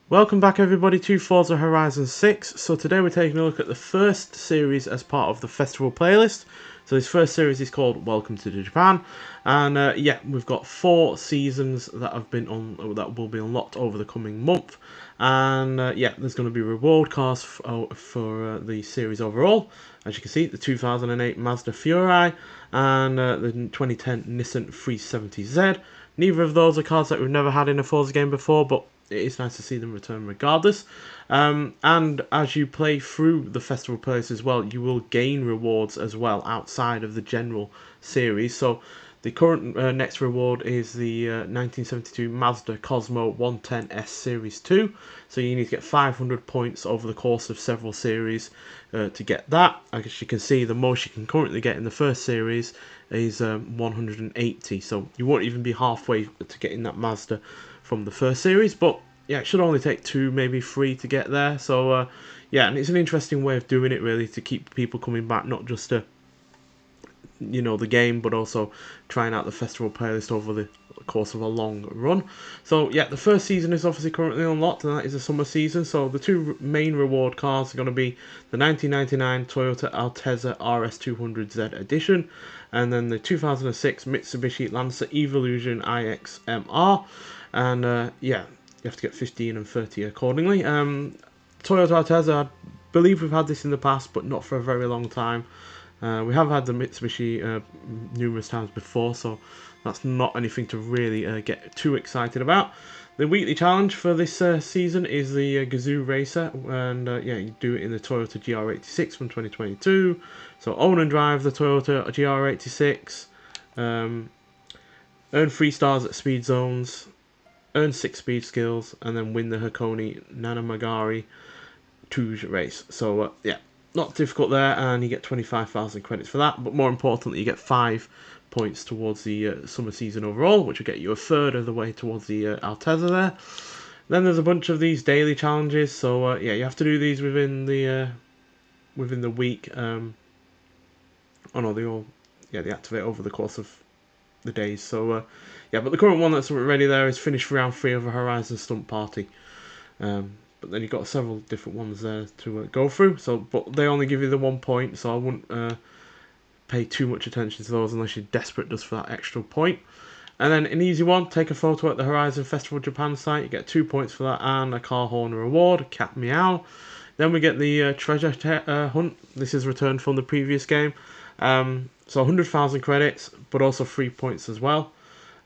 Welcome back everybody to Forza Horizon 6. So today we're taking a look at the first series as part of the festival playlist. So this first series is called Welcome to Japan, and yeah, we've got 4 seasons that that will be unlocked over the coming month, and yeah, there's going to be reward cars for the series overall. As you can see, the 2008 Mazda Furai and the 2010 Nissan 370Z. Neither of those are cars that we've never had in a Forza game before, but it is nice to see them return regardless. And as you play through the festival playlist as well, you will gain rewards as well outside of the general series. So the current next reward is the 1972 Mazda Cosmo 110S Series 2. So you need to get 500 points over the course of several series to get that. As you can see, the most you can currently get in the first series is 180. So you won't even be halfway to getting that Mazda from the first series. But yeah, it should only take 2, maybe 3 to get there. So yeah, and it's an interesting way of doing it, really, to keep people coming back, not just to the game, but also trying out the festival playlist over the course of a long run. So yeah, the first season is obviously currently unlocked, and that is a summer season. So the 2 main reward cars are going to be the 1999 Toyota Altezza RS200Z Edition, and then the 2006 Mitsubishi Lancer Evolution IXMR, and yeah, you have to get 15 and 30 accordingly. Toyota Altezza, I believe we've had this in the past, but not for a very long time. We have had the Mitsubishi numerous times before, so that's not anything to really get too excited about. The weekly challenge for this season is the Gazoo Racer, and yeah, you do it in the Toyota GR86 from 2022. So own and drive the Toyota GR86, earn 3 stars at speed zones, earn 6 speed skills, and then win the Hakone Nanamagari 2 race. So yeah, not difficult there, and you get 25,000 credits for that. But more importantly, you get 5 points towards the summer season overall, which will get you a third of the way towards the Altezza there. Then there's a bunch of these daily challenges. So yeah, you have to do these within the week. Oh no, they activate over the course of the days. So yeah, but the current one that's ready there is finish round 3 of a Horizon Stunt Party. But then you've got several different ones there to go through. So, but they only give you the 1 point, so I wouldn't pay too much attention to those unless you're desperate just for that extra point. And then an easy one, take a photo at the Horizon Festival Japan site. You get 2 points for that and a car horn reward, Cat Meow. Then we get the treasure hunt. This is returned from the previous game. So 100,000 credits, but also 3 points as well.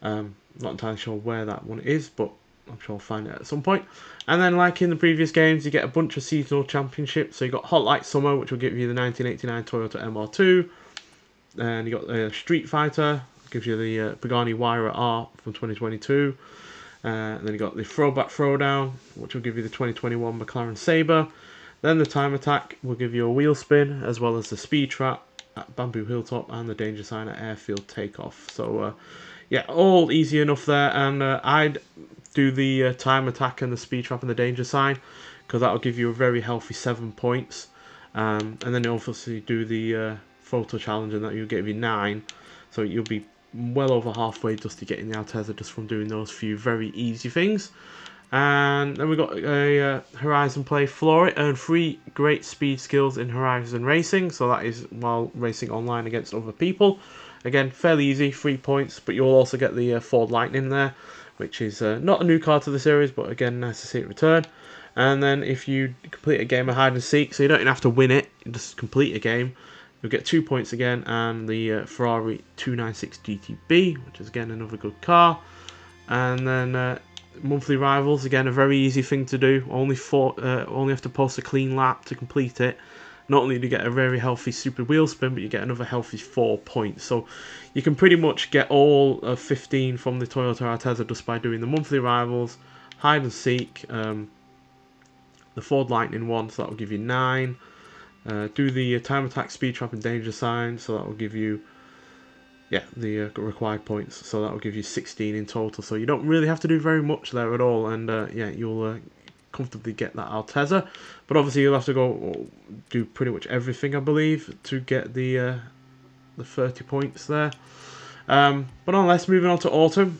Not entirely sure where that one is, but I'm sure I'll find it at some point. And then, like in the previous games, you get a bunch of seasonal championships. So you got Hot Light Summer, which will give you the 1989 Toyota MR2. And you got Street Fighter, gives you the Pagani Huayra R from 2022. And then you got the Throwback Throwdown, which will give you the 2021 McLaren Sabre. Then the Time Attack will give you a wheel spin, as well as the Speed Trap at Bamboo Hilltop and the Danger Sign at Airfield Takeoff. So yeah, all easy enough there. And I'd do the Time Attack and the Speed Trap and the Danger Sign, because that will give you a very healthy 7 points. And then you obviously do the Photo Challenge, and that you'll give you 9. So you'll be well over halfway just to getting the Altezza just from doing those few very easy things. And then we got a Horizon Play Floor It. Earn 3 great speed skills in Horizon Racing. So that is while racing online against other people. Again, fairly easy, 3 points. But you'll also get the Ford Lightning there, which is not a new card to the series, but again, nice to see it return. And then if you complete a game of hide and seek, so you don't even have to win it, you just complete a game, you'll get 2 points again, and the Ferrari 296 GTB, which is again another good car. And then monthly rivals, again a very easy thing to do. Only have to post a clean lap to complete it. Not only do you get a very healthy super wheel spin, but you get another healthy 4 points. So you can pretty much get all of 15 from the Toyota Altezza just by doing the monthly rivals, hide and seek, the Ford Lightning one, so that will give you 9. Do the Time Attack, Speed Trap and Danger Sign, so that will give you the required points. So that will give you 16 in total. So you don't really have to do very much there at all, and yeah, you'll comfortably get that Altezza. But obviously you'll have to go do pretty much everything, I believe, to get the 30 points there. But nonetheless, moving on to autumn,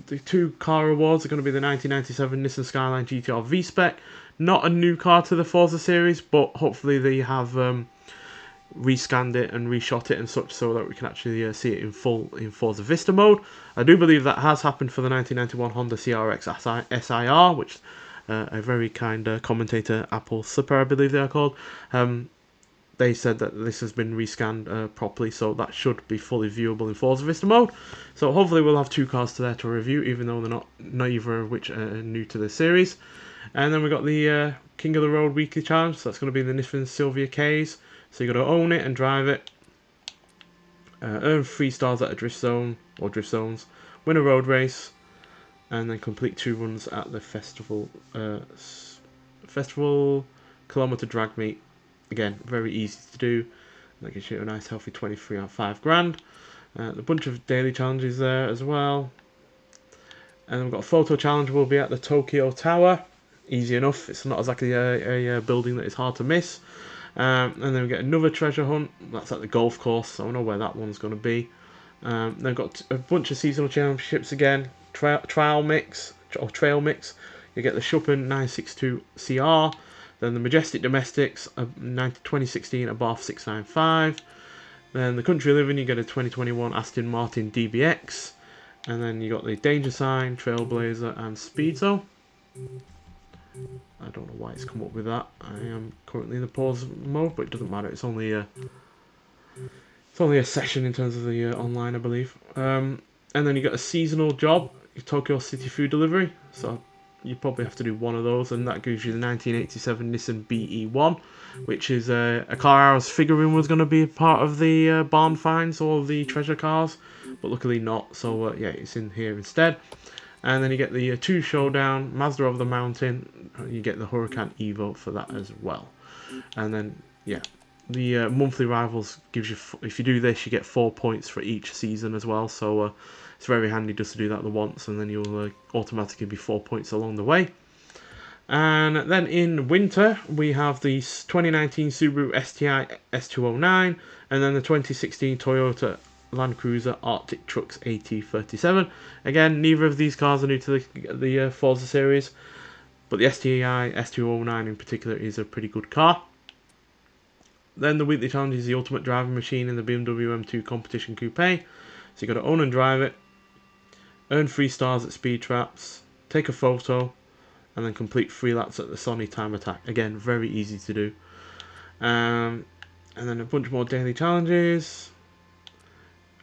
the 2 car awards are going to be the 1997 Nissan Skyline GTR V-Spec. Not a new car to the Forza series, but hopefully they have rescanned it and reshot it and such so that we can actually see it in full in Forza Vista mode. I do believe that has happened for the 1991 Honda CRX SIR, which a very kind commentator, Apple Super, I believe they are called, they said that this has been rescanned properly, so that should be fully viewable in Forza Vista mode. So hopefully we'll have 2 cars to there to review, even though they're not neither of which are new to the series. And then we got the King of the Road weekly challenge. So that's going to be the Nissan Silvia K's. So you got to own it and drive it. Earn 3 stars at a drift zone or drift zones. Win a road race, and then complete 2 runs at the festival kilometer drag meet. Again, very easy to do. That gives you a nice healthy 23 out of 5 grand. A bunch of daily challenges there as well. And then we've got a photo challenge. Will be at the Tokyo Tower. Easy enough. It's not exactly a building that is hard to miss. And then we get another treasure hunt. That's at the golf course. So I don't know where that one's going to be. Then we've got a bunch of seasonal championships again. Trail mix. You get the Schuppen 962 CR. Then the Majestic Domestics, 2016 Abarth 695. Then the Country Living, you get a 2021 Aston Martin DBX. And then you got the Danger Sign, Trailblazer, and Speed Zone. I don't know why it's come up with that. I am currently in the pause mode, but it doesn't matter. It's only a session in terms of the online, I believe. And then you got a seasonal job, Tokyo City Food Delivery. So you probably have to do one of those, and that gives you the 1987 Nissan BE1, which is a car I was figuring was going to be part of the barn finds or the treasure cars, but luckily not. So yeah, it's in here instead. And then you get the 2 Showdown, Mazda of the Mountain. You get the Huracan Evo for that as well. And then yeah, the monthly rivals gives you, if you do this, you get 4 points for each season as well. So it's very handy just to do that the once, and then you'll automatically be 4 points along the way. And then in winter, we have the 2019 Subaru STI S209, and then the 2016 Toyota Land Cruiser Arctic Trucks AT37. Again, neither of these cars are new to the Forza series, but the STI S209 in particular is a pretty good car. Then the weekly challenge is the ultimate driving machine in the BMW M2 Competition Coupe. So you've got to own and drive it, earn 3 stars at speed traps, take a photo, and then complete 3 laps at the Sony Time Attack. Again, very easy to do. And then a bunch more daily challenges.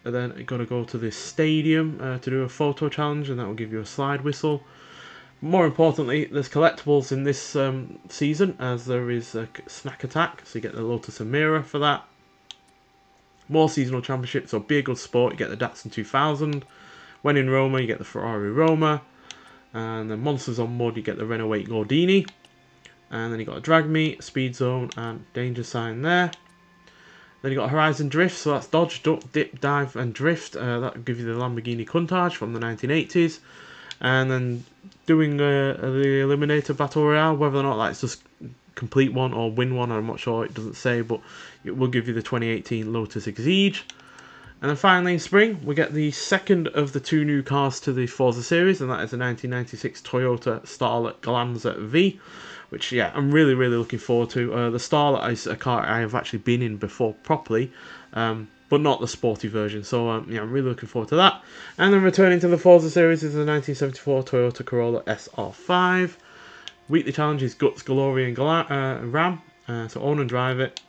And then you've got to go to this stadium to do a photo challenge, and that will give you a slide whistle. More importantly, there's collectibles in this season, as there is a snack attack, so you get the Lotus Emira for that. More seasonal championships, so Be a Good Sport, you get the Datsun 2000. When in Roma, you get the Ferrari Roma. And then Monsters on Mud, you get the Renault 8 Gordini. And then you got a Drag Meet, Speed Zone, and Danger Sign there. Then you got Horizon Drift, so that's dodge, duck, dip, dive, and drift. That will give you the Lamborghini Countach from the 1980s. And then doing the Eliminator Battle Royale, whether or not that's just complete one or win one, I'm not sure, it doesn't say, but it will give you the 2018 Lotus Exige. And then finally in spring, we get the second of the 2 new cars to the Forza series, and that is the 1996 Toyota Starlet Glanza V, which, yeah, I'm really looking forward to. The Starlet is a car I have actually been in before properly, but not the sporty version, so yeah, I'm really looking forward to that. And then returning to the Forza series is the 1974 Toyota Corolla SR5. Weekly challenge is Guts, Glory, and Ram, so own and drive it,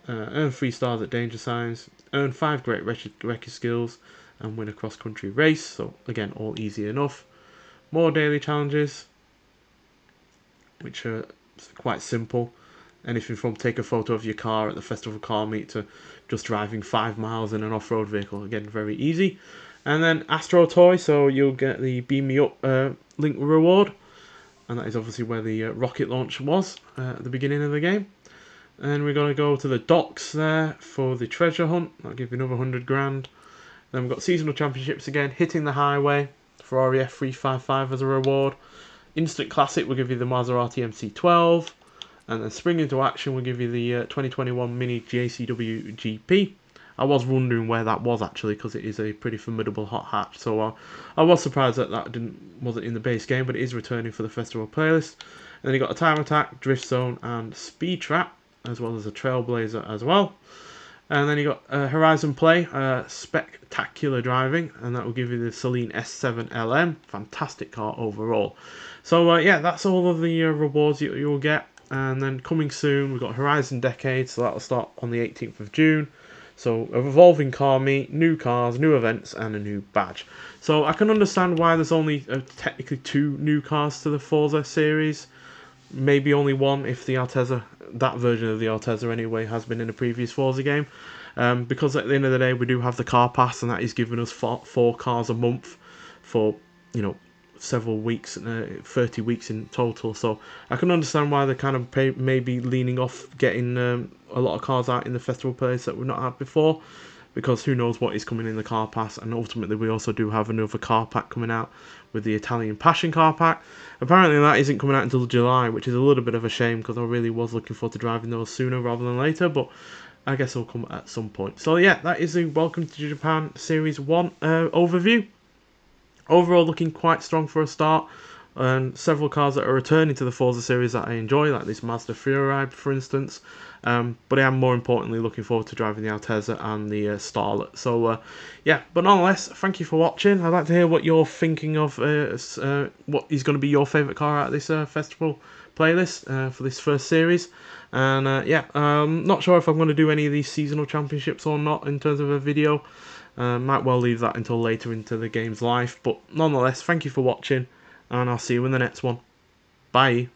earn 3 stars at Danger Signs, earn 5 great recce skills, and win a cross-country race. So again, all easy enough. More daily challenges, which are quite simple. Anything from take a photo of your car at the festival car meet to just driving 5 miles in an off-road vehicle. Again, very easy. And then Astro Toy, so you'll get the Beam Me Up link reward, and that is obviously where the rocket launch was at the beginning of the game. And we're going to go to the docks there for the treasure hunt. That'll give you another 100 grand. Then we've got seasonal championships again. Hitting the highway, Ferrari F355 as a reward. Instant classic will give you the Maserati MC12. And then spring into action will give you the 2021 Mini JCW GP. I was wondering where that was actually, because it is a pretty formidable hot hatch. So I was surprised that wasn't in the base game, but it is returning for the festival playlist. And then you got a time attack, drift zone, and speed trap, as well as a trailblazer as well. And then you got Horizon Play, spectacular driving, and that will give you the Celine S7 LM. Fantastic car overall. So yeah, that's all of the rewards you'll get. And then coming soon, we've got Horizon Decade, so that'll start on the 18th of June. So a revolving car meet, new cars, new events, and a new badge. So I can understand why there's only technically 2 new cars to the Forza series. Maybe only one if the Altezza, that version of the Altezza anyway, has been in a previous Forza game. Because at the end of the day, we do have the car pass, and that is giving us 4 cars a month for, you know, several weeks, 30 weeks in total. So I can understand why they're kind of maybe leaning off getting a lot of cars out in the festival place that we've not had before, because who knows what is coming in the car pass. And ultimately we also do have another car pack coming out with the Italian Passion car pack. Apparently that isn't coming out until July, which is a little bit of a shame, because I really was looking forward to driving those sooner rather than later, but I guess it'll come at some point. So yeah, that is the Welcome to Japan Series 1 overview. Overall looking quite strong for a start, and several cars that are returning to the Forza series that I enjoy, like this Mazda Fury, for instance. But I am more importantly looking forward to driving the Altezza and the Starlet. So yeah, but nonetheless, thank you for watching. I'd like to hear what you're thinking of, what is going to be your favourite car out of this festival playlist for this first series. And yeah, not sure if I'm going to do any of these seasonal championships or not in terms of a video. Might well leave that until later into the game's life, but nonetheless, thank you for watching, and I'll see you in the next one. Bye.